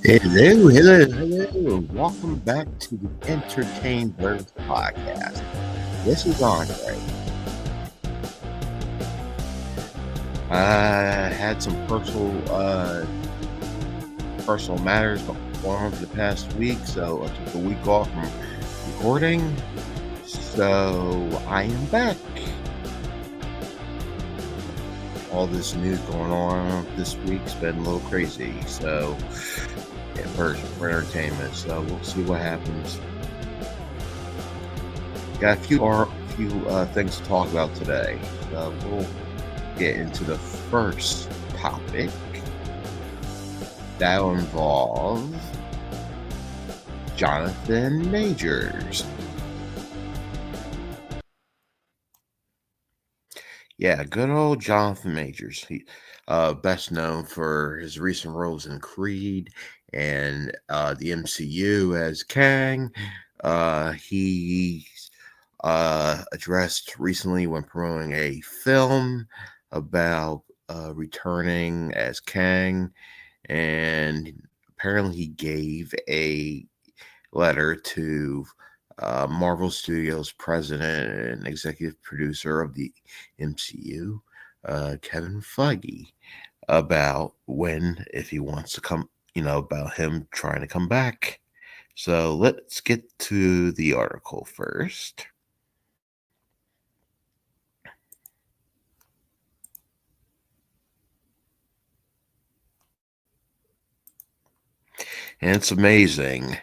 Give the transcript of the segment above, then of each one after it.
Hello, hello, hello. Welcome back to the Entertain Verse podcast. This is Andre. I had some personal matters going on for the past week, so I took a week off from recording. So I am back. All this news going on this week's been a little crazy, so yeah, for entertainment. So we'll see what happens. Got a few things to talk about today. So we'll get into the first topic that will involve Jonathan Majors. Yeah, good old Jonathan Majors. He best known for his recent roles in Creed and the MCU as Kang. He addressed recently when promoting a film about returning as Kang, and apparently he gave a letter to Marvel Studios president and executive producer of the MCU, Kevin Feige, about if he wants to come, about him trying to come back. So let's get to the article first. And it's amazing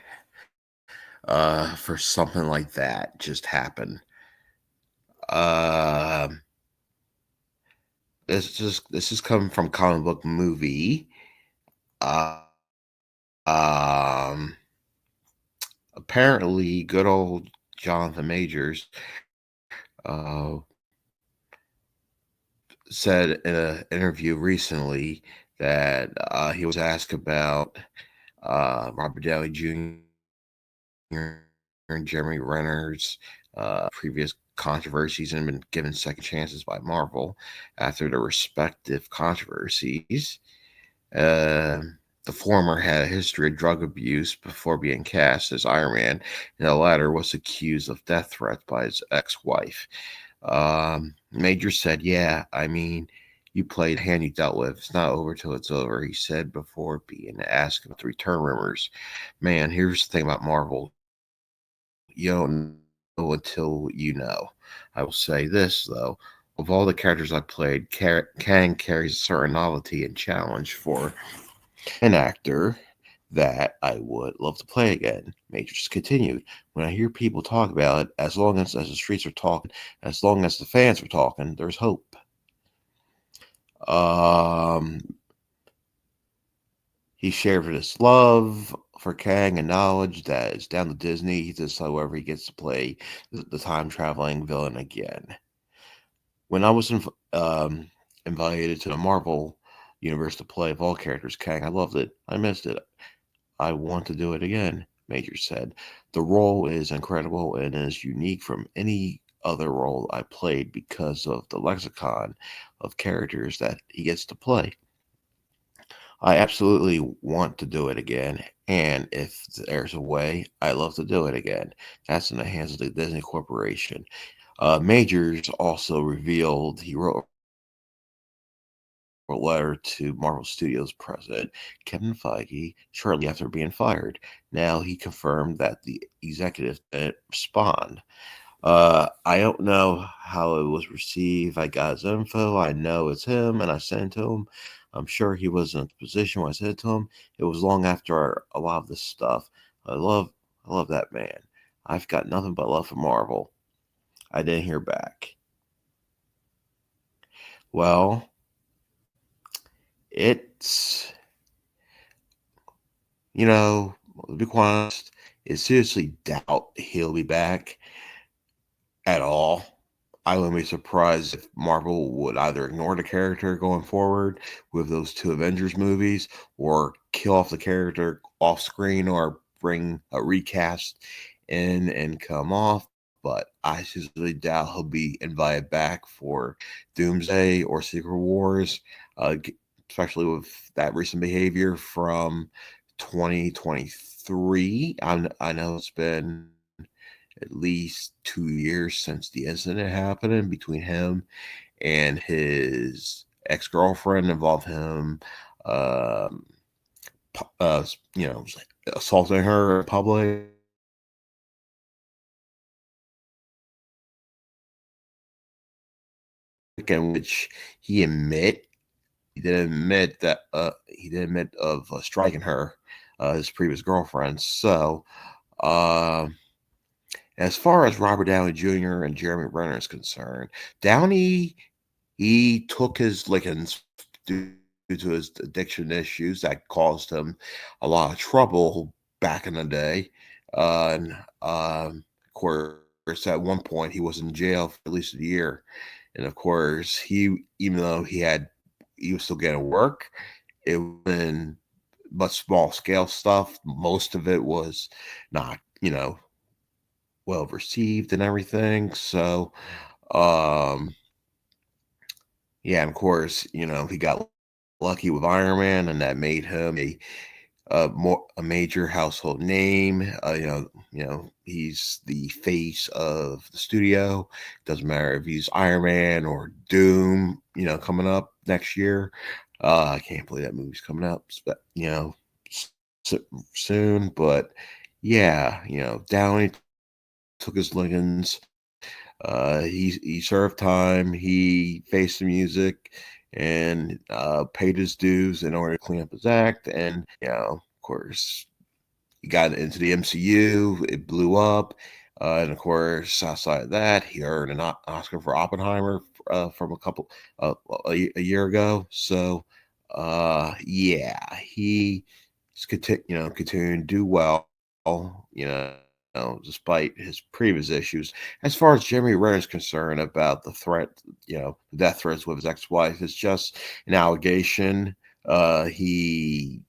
for something like that just happen. Uh, this is coming from Comic Book Movie. Uh, um, Apparently, good old Jonathan Majors uh, said in an interview recently that he was asked about Robert Downey Jr. and Jeremy Renner's previous controversies and been given second chances by Marvel after their respective controversies. Uh, the former had a history of drug abuse before being cast as Iron Man, and the latter was accused of death threats by his ex-wife. Major said, "Yeah, I mean, you played hand you dealt with. It's not over till it's over," he said before being asked about the return rumors. Man, here's the thing about Marvel. You don't know until you know. I will say this, though. Of all the characters I played, Kang carries a certain novelty and challenge for an actor that I would love to play again. Majors continued. When I hear people talk about it, as long as the streets are talking, as long as the fans are talking, there's hope. Um, he shared his love for Kang and knowledge that it's down to Disney. He just, however, he gets to play the time traveling villain again. When I was invited to the Marvel universe to play of all characters Kang, I loved it. I missed it. I want to do it again, Major said. The role is incredible and is unique from any other role I played because of the lexicon of characters that he gets to play. I absolutely want to do it again, and if there's a way, I love to do it again. That's in the hands of the Disney Corporation. Majors also revealed he wrote a letter to Marvel Studios president Kevin Feige shortly after being fired. Now he confirmed that the executive didn't respond. I don't know how it was received. I got his info. I know it's him, and I sent it to him. I'm sure he was in a position when I said it to him. It was long after a lot of this stuff. I love that man. I've got nothing but love for Marvel. I didn't hear back. Well, it's to be quite honest, is seriously doubt he'll be back at all. I wouldn't be surprised if Marvel would either ignore the character going forward with those two Avengers movies or kill off the character off screen or bring a recast in and come off. But I seriously doubt he'll be invited back for Doomsday or Secret Wars, especially with that recent behavior from 2023. I know it's been at least 2 years since the incident happened between him and his ex girlfriend involved him, um, you know, assaulting her in public, in which he admit he did admit of striking her, his previous girlfriend. So, uh, as far as Robert Downey Jr. and Jeremy Renner is concerned, Downey he took his lickings due to his addiction issues that caused him a lot of trouble back in the day. And of course, at one point, he was in jail for at least a year. And of course, even though he was still getting work, it was but small scale stuff. Most of it was not, well received and everything. So, um, yeah, and of course, he got lucky with Iron Man, and that made him a major household name. He's the face of the studio. Doesn't matter if he's Iron Man or Doom. Coming up next year. I can't believe that movie's coming up. S- soon. But yeah, Downey took his lickings. He served time. He faced the music and paid his dues in order to clean up his act. And of course, he got into the MCU. It blew up. And of course, outside of that, he earned an Oscar for Oppenheimer from a year ago. So, yeah, continuing to do well. You despite his previous issues. As far as Jeremy Renner is concerned about the death threats with his ex-wife, it's just an allegation. He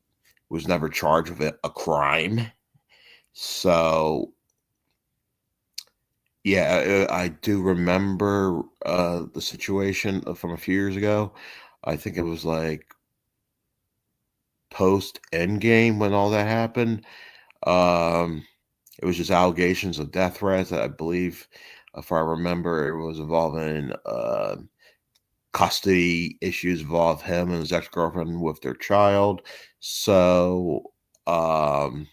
was never charged with a crime. So, yeah, I do remember the situation from a few years ago. I think it was like post Endgame when all that happened. Um, it was just allegations of death threats. I believe, if I remember, it was involving custody issues involved him and his ex girlfriend with their child. So, um,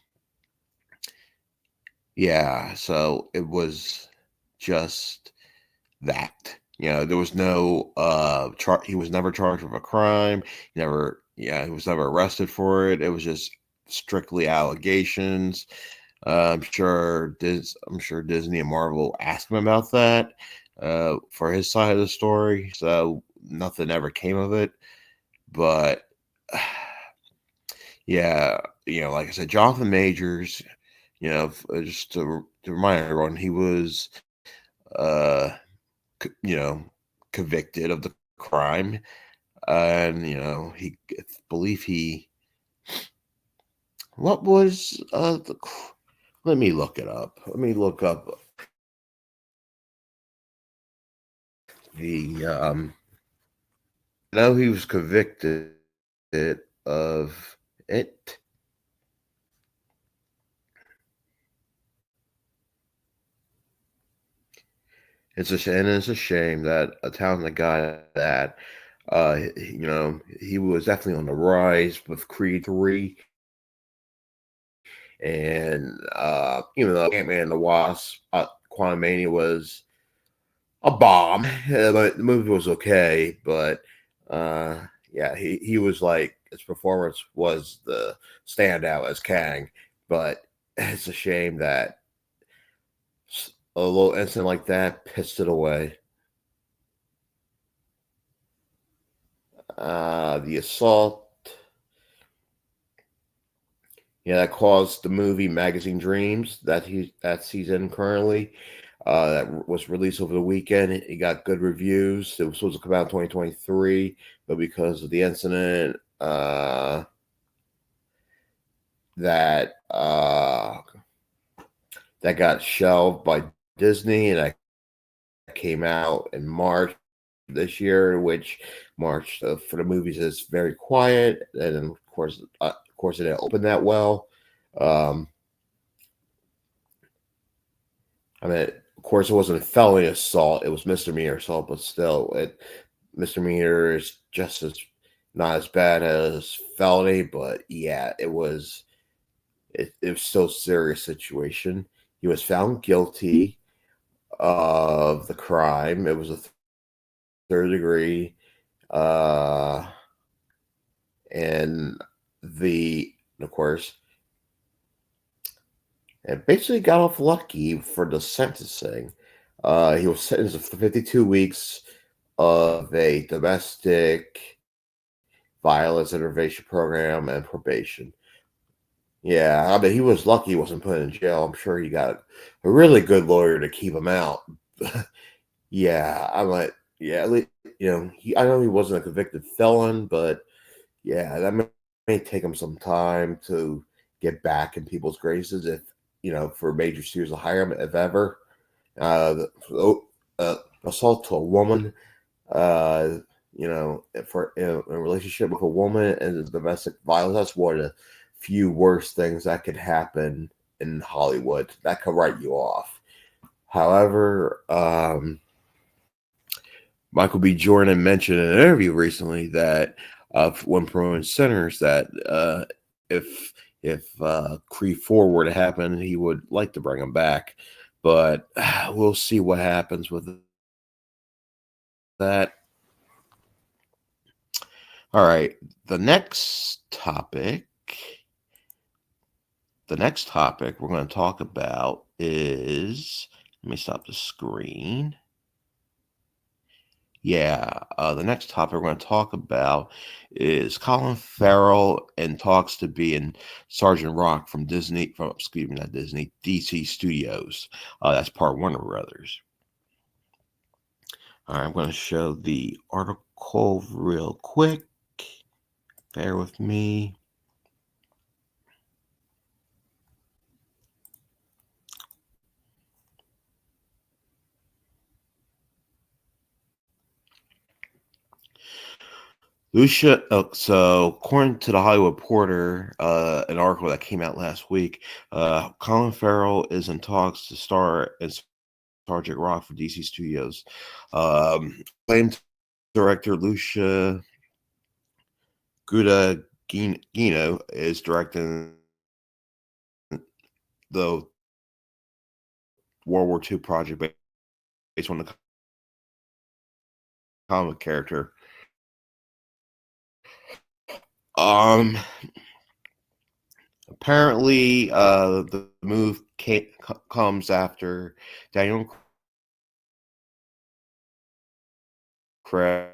yeah, so it was just that. There was no he was never charged with a crime. He was never arrested for it. It was just strictly allegations. I'm sure Disney and Marvel asked him about that for his side of the story. So nothing ever came of it. But yeah, like I said, Jonathan Majors. Just to remind everyone, he was uh, you know, convicted of the crime, and I believe he. What was Let me look it up. Let me look up the. I know he was convicted of it. It's a shame that a talented guy that he was definitely on the rise with Creed 3. And even though Ant-Man and the Wasp, Quantumania was a bomb, the movie was okay, but uh, yeah, he was like his performance was the standout as Kang. But it's a shame that a little incident like that pissed it away. The assault, yeah, that caused the movie Magazine Dreams that he's in currently. That was released over the weekend. It got good reviews. It was supposed to come out in 2023, but because of the incident, that that got shelved by Disney, and that came out in March this year, which March for the movies is very quiet, and then of course, it didn't open that well. Um, I mean, of course, it wasn't a felony assault; it was misdemeanor assault, but still, it misdemeanor is just as not as bad as felony. But yeah, it was still a serious situation. He was found guilty of the crime. It was a third degree, uh, and the of course, and basically got off lucky for the sentencing. He was sentenced to 52 weeks of a domestic violence intervention program and probation. Yeah, I mean, he was lucky he wasn't put in jail. I'm sure he got a really good lawyer to keep him out. Yeah, I'm like, yeah, I know he wasn't a convicted felon, but yeah, that may take him some time to get back in people's graces if, for major studios to hire him, if ever. Assault to a woman, uh, for in a relationship with a woman and domestic violence, that's one of the few worst things that could happen in Hollywood. That could write you off. However, Michael B. Jordan mentioned in an interview recently that when promoting Sinners, that if Creed 4 were to happen, he would like to bring him back, but we'll see what happens with that. All right, the next topic. The next topic we're going to talk about is. Let me stop the screen. Yeah, the next topic we're going to talk about is Colin Farrell and talks to be in Sergeant Rock from excuse me, not Disney, DC Studios. That's part Warner Brothers. All right, I'm going to show the article real quick. Bear with me. Lucia, so according to the Hollywood Reporter, an article that came out last week, Colin Farrell is in talks to star as Sergeant Rock for DC Studios. Acclaimed director Lucia Guadagnino is directing the World War II project based on the comic character. Apparently, the move comes after Daniel Craig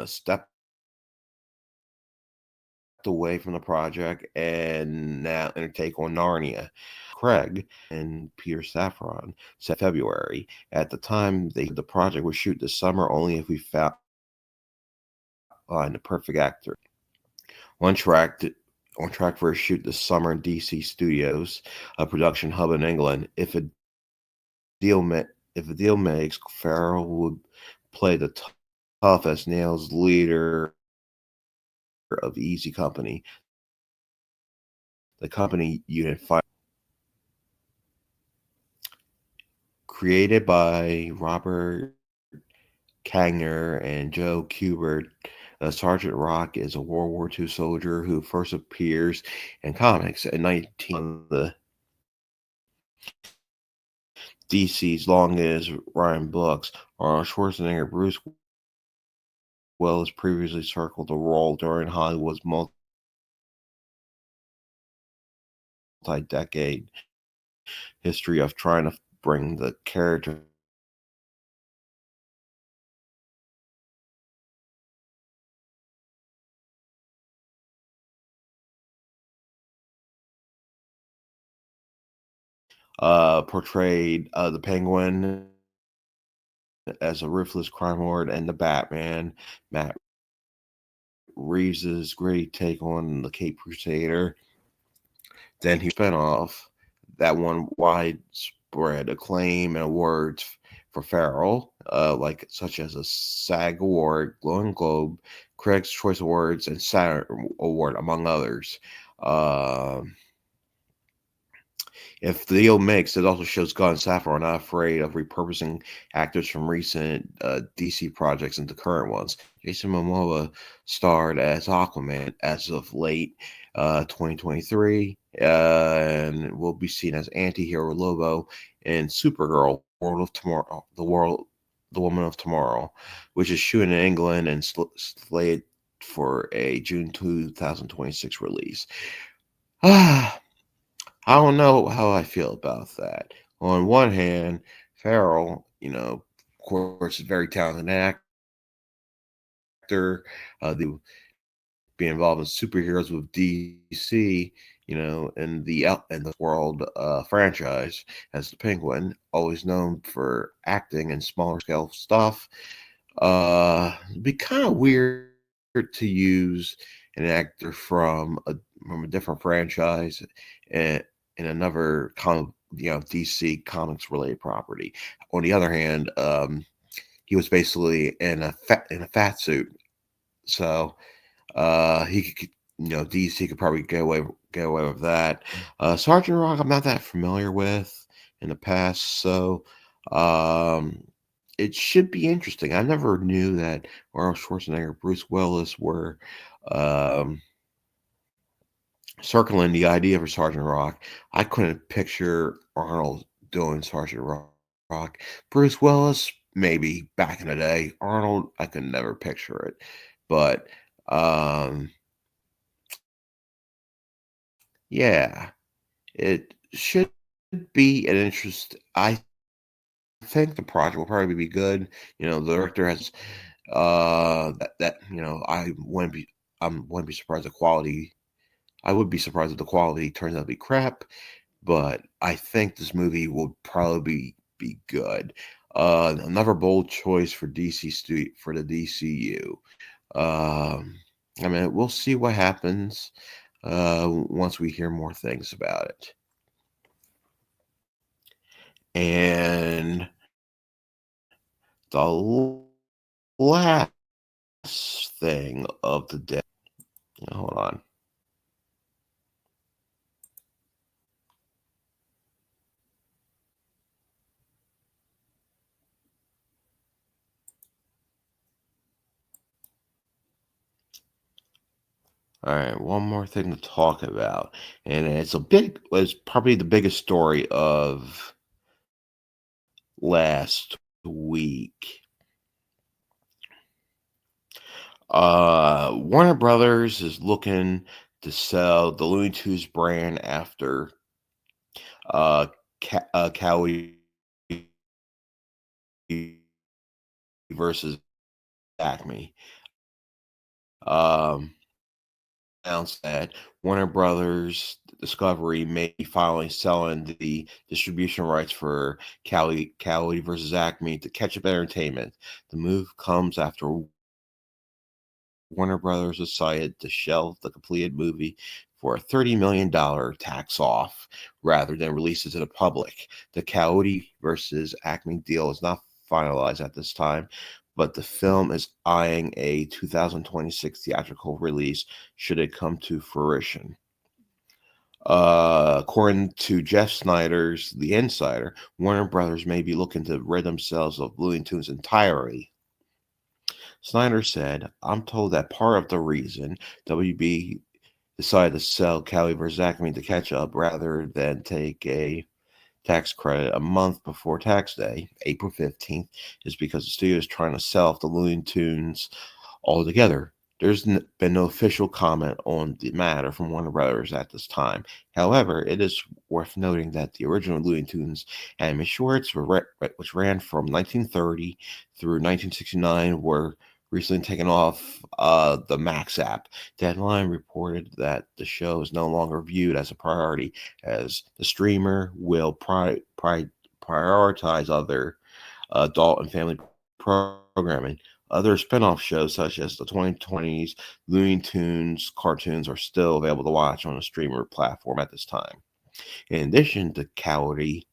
stepped away from the project and now take on Narnia. Craig and Peter Safran said February. At the time, the project would shoot this summer only if we found the perfect actor. On track for a shoot this summer in DC Studios, a production hub in England. If a deal makes, Farrell would play the tough as nails leader of Easy Company, the company unit created by Robert Kagner and Joe Kubert. Sergeant Rock is a World War II soldier who first appears in comics in 19 the DC's longest running books. Arnold Schwarzenegger, Bruce Willis previously circled the role during Hollywood's multi-decade history of trying to bring the character portrayed the Penguin as a ruthless crime lord and the Batman. Matt Reeves' great take on the Cape Crusader. Then he spent off that won widespread acclaim and awards for Farrell, such as a SAG Award, Golden Globe, Critics' Choice Awards, and Saturn Award, among others. Um If the deal makes, it also shows Scott and Safran are not afraid of repurposing actors from recent DC projects into current ones. Jason Momoa starred as Aquaman as of late 2023, and will be seen as anti-hero Lobo in Supergirl, World of Tomorrow, the Woman of Tomorrow, which is shooting in England and slated for a June 2026 release. I don't know how I feel about that. On one hand, Farrell, of course, is a very talented actor. Be involved in superheroes with DC, in the world franchise as the Penguin, always known for acting in smaller scale stuff. It'd be kind of weird to use an actor from a different franchise and in another DC comics related property. On the other hand, he was basically in a fat suit, so he could, DC could probably get away with that. Sergeant Rock, I'm not that familiar with in the past, so um, it should be interesting. I never knew that Arnold Schwarzenegger, Bruce Willis were um, circling the idea for Sergeant Rock. I couldn't picture Arnold doing Sergeant Rock. Bruce Willis, maybe back in the day. Arnold, I could never picture it, but. Um, Yeah, it should be an interest. I think the project will probably be good. The director has that I wouldn't be surprised the quality. I would be surprised if the quality turns out to be crap, but I think this movie will probably be good. Another bold choice for for the DCU. Um, I mean, we'll see what happens once we hear more things about it. And the last thing of the day. Hold on. All right, one more thing to talk about, and was probably the biggest story of last week. Warner Brothers is looking to sell the Looney Tunes brand after Cowie versus Acme. Um, Announced that Warner Brothers Discovery may be finally selling the distribution rights for Cowie versus Acme to Ketchup Entertainment. The move comes after Warner Brothers decided to shelve the completed movie for a $30 million tax off rather than release it to the public. The Coyote versus Acme deal is not finalized at this time, but the film is eyeing a 2026 theatrical release should it come to fruition. According to Jeff Snyder's The Insider, Warner Brothers may be looking to rid themselves of Looney Tunes entirely. Snyder said, I'm told that part of the reason WB decided to sell Cali vs. Acme to catch up rather than take a tax credit a month before tax day, April 15th, is because the studio is trying to sell off the Looney Tunes altogether. There's been no official comment on the matter from Warner Brothers at this time. However, it is worth noting that the original Looney Tunes anime shorts, which ran from 1930 through 1969, were recently taken off the Max app. Deadline reported that the show is no longer viewed as a priority, as the streamer will prioritize other adult and family programming. Other spin-off shows such as the 2020s Looney Tunes cartoons are still available to watch on a streamer platform at this time. In addition to Cowardly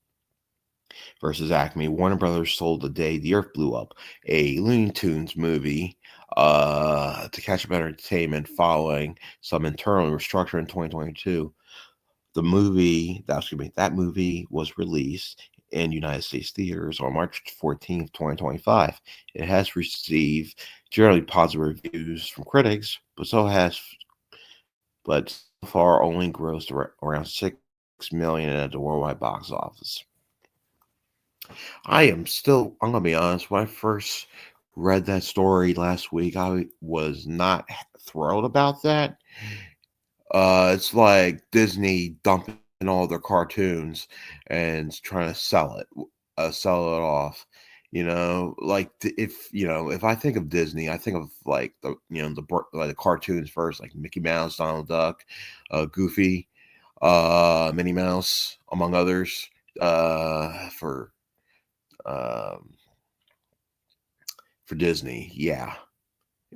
versus Acme. Warner Brothers sold the day the Earth blew up, a Looney Tunes movie, to catch up entertainment following some internal restructuring in 2022. That movie was released in United States theaters on March 14th, 2025. It has received generally positive reviews from critics, but so far only grossed around 6 million at the worldwide box office. I'm gonna be honest, when I first read that story last week, I was not thrilled about that. It's like Disney dumping all their cartoons and trying to sell it off. Like if I think of Disney, I think of like the cartoons first, like Mickey Mouse, Donald Duck, Goofy, Minnie Mouse, among others. For um, for Disney, yeah.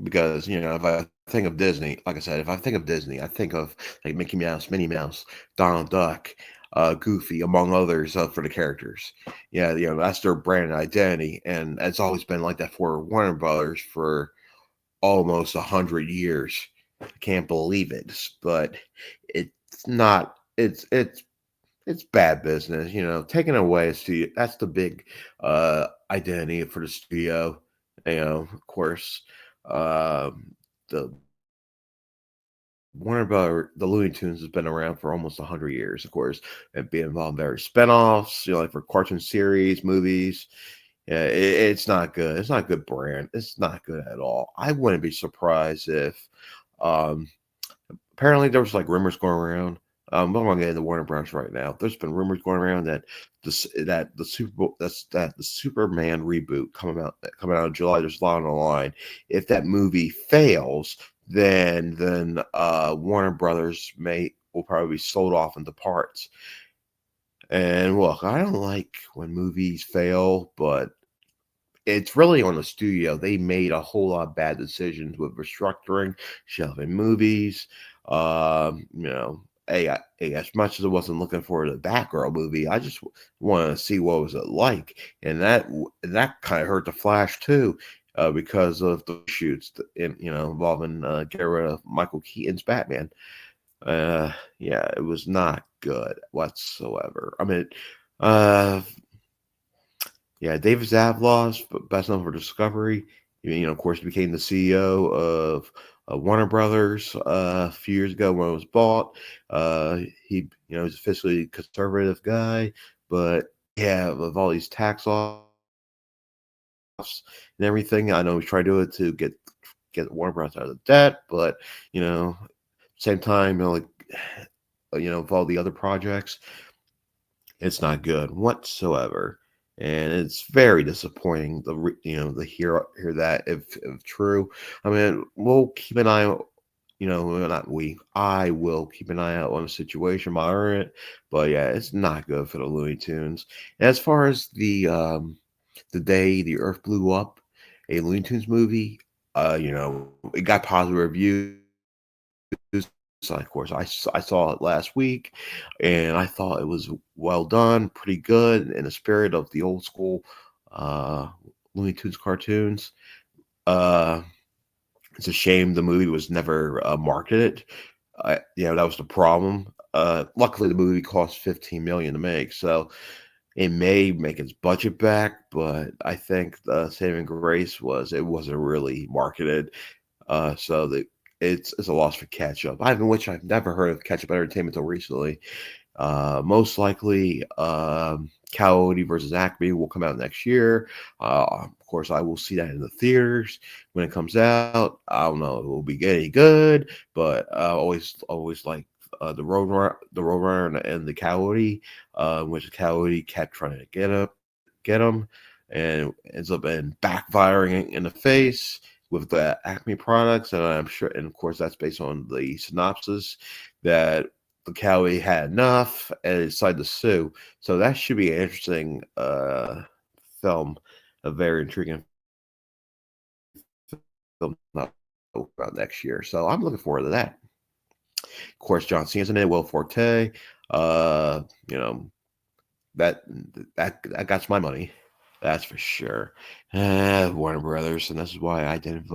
Because, if I think of Disney, like I said, if I think of Disney, I think of like Mickey Mouse, Minnie Mouse, Donald Duck, Goofy, among others, for the characters. Yeah, that's their brand identity, and it's always been like that for Warner Brothers for almost 100 years. I can't believe it, but it's not. It's bad business, taking away a studio. That's the big identity for the studio. Of course, the the Looney Tunes has been around for almost 100 years, of course, and being involved in various spinoffs, like for cartoon series, movies. Yeah, it's not good. It's not a good brand. It's not good at all. I wouldn't be surprised if um apparently there was like rumors going around. I'm not gonna get into Warner Bros. Right now. There's been rumors going around that the Superman reboot coming out in July. There's a lot on the line. If that movie fails, then Warner Brothers may will probably be sold off into parts. And look, I don't like when movies fail, but it's really on the studio. They made a whole lot of bad decisions with restructuring, shelving movies. Hey, as much as I wasn't looking for the Batgirl movie, I just wanted to see what was it like, and that kind of hurt the Flash too, because of the shoots involving get rid of Michael Keaton's Batman. Yeah, it was not good whatsoever. I mean, uh, yeah, David Zaslav, best known for Discovery. Of course, he became the CEO of Warner Brothers a few years ago when it was bought. He's a fiscally conservative guy, but yeah, with all these tax offs and everything, I know he's trying to do it to get Warner Brothers out of debt, but same time, like with all the other projects, it's not good whatsoever, and it's very disappointing. To hear that if true. I mean, we'll keep an eye. Not we. I will keep an eye out on the situation, monitor it. But yeah, it's not good for the Looney Tunes. And as far as the day the Earth blew up, a Looney Tunes movie, it got positive reviews. So of course, I saw it last week, and I thought it was well done, pretty good in the spirit of the old school uh, Looney Tunes cartoons. Uh, it's a shame the movie was never marketed. That was the problem. Luckily, the movie cost 15 million to make, so it may make its budget back. But I think the saving grace was it wasn't really marketed, so it's a loss for catch up. I've never heard of catch up entertainment until recently. Most likely, Coyote versus Acme will come out next year. Of course, I will see that in the theaters when it comes out. I don't know if it will be any good, but always like the Roadrunner, and the Coyote, which the Coyote kept trying to get him, and ends up backfiring in the face with the Acme products, and I'm sure, and of course, that's based on the synopsis that the Cowie had enough and decided to sue. So that should be an interesting film, a very intriguing film about next year. So I'm looking forward to that. Of course, John Cena's in it, Will Forte, uh, you know, That that got my money. That's for sure. Warner Brothers, and this is why I didn't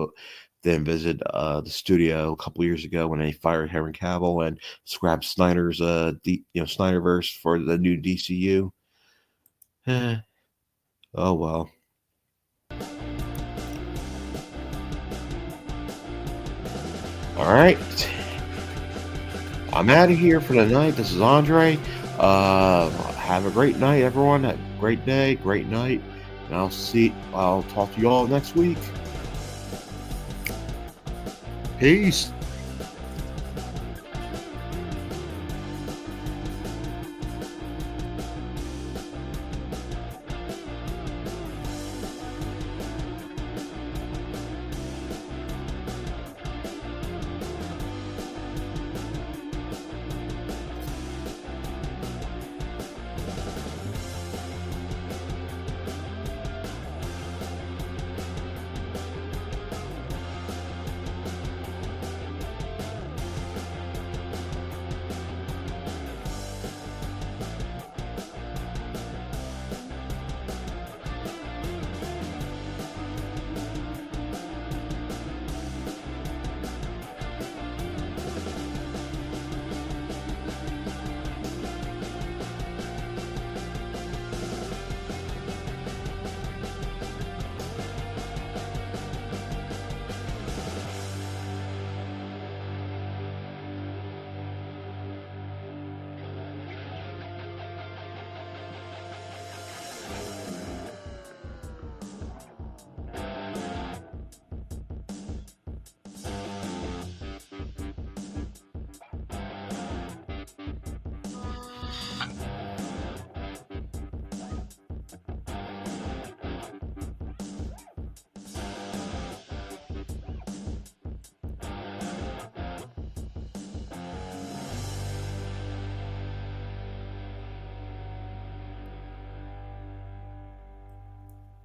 visit the studio a couple years ago when they fired Henry Cavill and scrapped Snyder's Snyderverse for the new DCU. Eh, oh well. All right, I'm out of here for the night. This is Andre. Have a great night, everyone. Have a great day, great night, and I'll talk to you all next week. Peace.